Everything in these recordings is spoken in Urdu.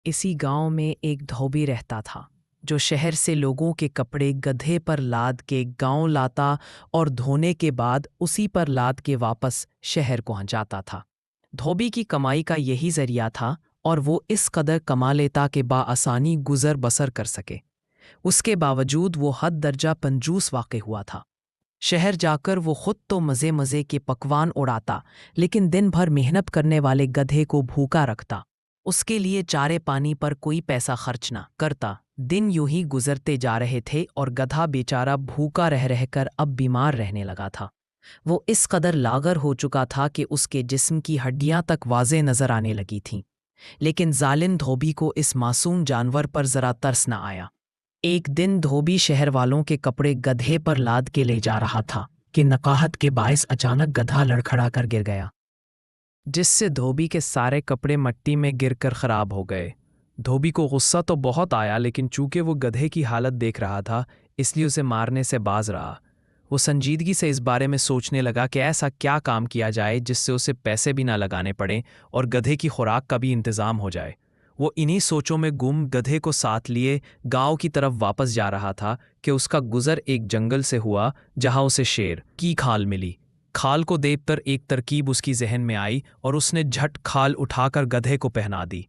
اسی گاؤں میں ایک دھوبی رہتا تھا جو شہر سے لوگوں کے کپڑے گدھے پر لاد کے گاؤں لاتا اور دھونے کے بعد اسی پر لاد کے واپس شہر پہنچاتا تھا۔ دھوبی کی کمائی کا یہی ذریعہ تھا اور وہ اس قدر کما لیتا کہ بآسانی گزر بسر کر سکے۔ اس کے باوجود وہ حد درجہ کنجوس واقع ہوا تھا۔ شہر جا کر وہ خود تو مزے مزے کے پکوان اڑاتا، لیکن دن بھر محنت کرنے والے گدھے کو بھوکا رکھتا۔ اس کے لیے چارے پانی پر کوئی پیسہ خرچ نہ کرتا۔ دن یوں ہی گزرتے جا رہے تھے اور گدھا بیچارہ بھوکا رہ کر اب بیمار رہنے لگا تھا۔ وہ اس قدر لاغر ہو چکا تھا کہ اس کے جسم کی ہڈیاں تک واضح نظر آنے لگی تھیں، لیکن ظالم دھوبی کو اس معصوم جانور پر ذرا ترس نہ آیا۔ ایک دن دھوبی شہر والوں کے کپڑے گدھے پر لاد کے لے جا رہا تھا کہ نقاہت کے باعث اچانک گدھا لڑکھڑا کر گر گیا، جس سے دھوبی کے سارے کپڑے مٹی میں گر کر خراب ہو گئے۔ دھوبی کو غصہ تو بہت آیا، لیکن چونکہ وہ گدھے کی حالت دیکھ رہا تھا اس لیے اسے مارنے سے باز رہا۔ وہ سنجیدگی سے اس بارے میں سوچنے لگا کہ ایسا کیا کام کیا جائے جس سے اسے پیسے بھی نہ لگانے پڑیں اور گدھے کی خوراک کا بھی انتظام ہو جائے۔ وہ انہی سوچوں میں گم گدھے کو ساتھ لیے گاؤں کی طرف واپس جا رہا تھا کہ اس کا گزر ایک جنگل سے ہوا جہاں اسے شیر کی کھال ملی۔ کھال کو دیکھ کر ایک ترکیب اس کی ذہن میں آئی اور اس نے جھٹ کھال اٹھا کر گدھے کو پہنا دی۔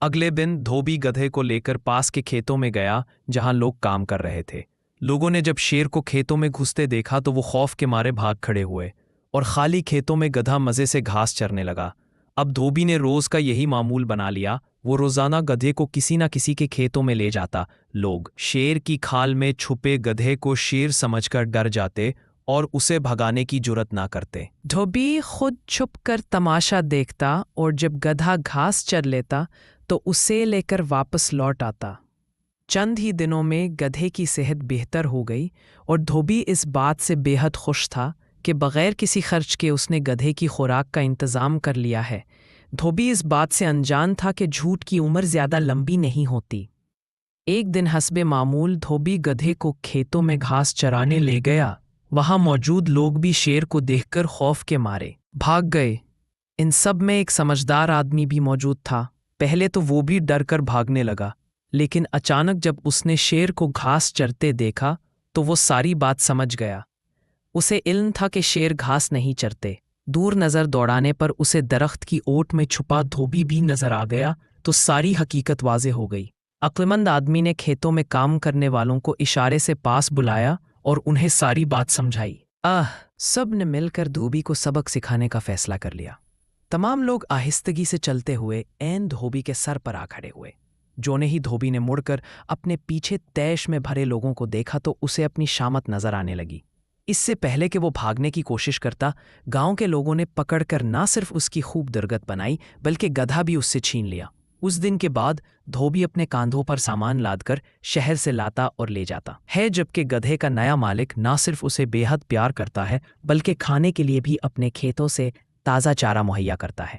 اگلے دن دھوبی گدھے کو لے کر پاس کے کھیتوں میں گیا جہاں لوگ کام کر رہے تھے۔ لوگوں نے جب شیر کو کھیتوں میں گھستے دیکھا تو وہ خوف کے مارے بھاگ کھڑے ہوئے اور خالی کھیتوں میں گدھا مزے سے گھاس چرنے لگا۔ اب دھوبی نے روز کا یہی معمول بنا لیا، وہ روزانہ گدھے کو کسی نہ کسی کے کھیتوں میں لے جاتا۔ لوگ شیر کی کھال میں چھپے گدھے کو شیر سمجھ کر ڈر جاتے اور اسے بھگانے کی جرات نہ کرتے۔ دھوبی خود چھپ کر تماشا دیکھتا اور جب گدھا گھاس چر لیتا تو اسے لے کر واپس لوٹ آتا۔ چند ہی دنوں میں گدھے کی صحت بہتر ہو گئی اور دھوبی اس بات سے بے حد خوش تھا کہ بغیر کسی خرچ کے اس نے گدھے کی خوراک کا انتظام کر لیا ہے۔ دھوبی اس بات سے انجان تھا کہ جھوٹ کی عمر زیادہ لمبی نہیں ہوتی۔ ایک دن حسب معمول دھوبی گدھے کو کھیتوں میں گھاس چرانے لے گیا۔ وہاں موجود لوگ بھی شیر کو دیکھ کر خوف کے مارے بھاگ گئے۔ ان سب میں ایک سمجھدار آدمی بھی موجود تھا۔ پہلے تو وہ بھی ڈر کر بھاگنے لگا، لیکن اچانک جب اس نے شیر کو گھاس چرتے دیکھا تو وہ ساری بات سمجھ گیا۔ اسے علم تھا کہ شیر گھاس نہیں چرتے۔ دور نظر دوڑانے پر اسے درخت کی اوٹ میں چھپا دھوبی بھی نظر آ گیا تو ساری حقیقت واضح ہو گئی۔ عقلمند آدمی نے کھیتوں میں کام کرنے والوں کو اشارے سے پاس بلایا اور انہیں ساری بات سمجھائی۔ سب نے مل کر دھوبی کو سبق سکھانے کا فیصلہ کر لیا۔ تمام لوگ آہستگی سے چلتے ہوئے عین دھوبی کے سر پر آ کھڑے ہوئے۔ جونے ہی دھوبی نے مڑ کر اپنے پیچھے تیش میں بھرے لوگوں کو دیکھا تو اسے اپنی شامت نظر آنے لگی۔ اس سے پہلے کہ وہ بھاگنے کی کوشش کرتا، گاؤں کے لوگوں نے پکڑ کر نہ صرف اس کی خوب درگت بنائی بلکہ گدھا بھی اس سے چھین لیا۔ اس دن کے بعد دھوبی اپنے کاندھوں پر سامان لاد کر شہر سے لاتا اور لے جاتا ہے، جبکہ گدھے کا نیا مالک نہ صرف اسے بے حد پیار کرتا ہے بلکہ کھانے کے لیے بھی اپنے کھیتوں سے تازہ چارہ مہیا کرتا ہے۔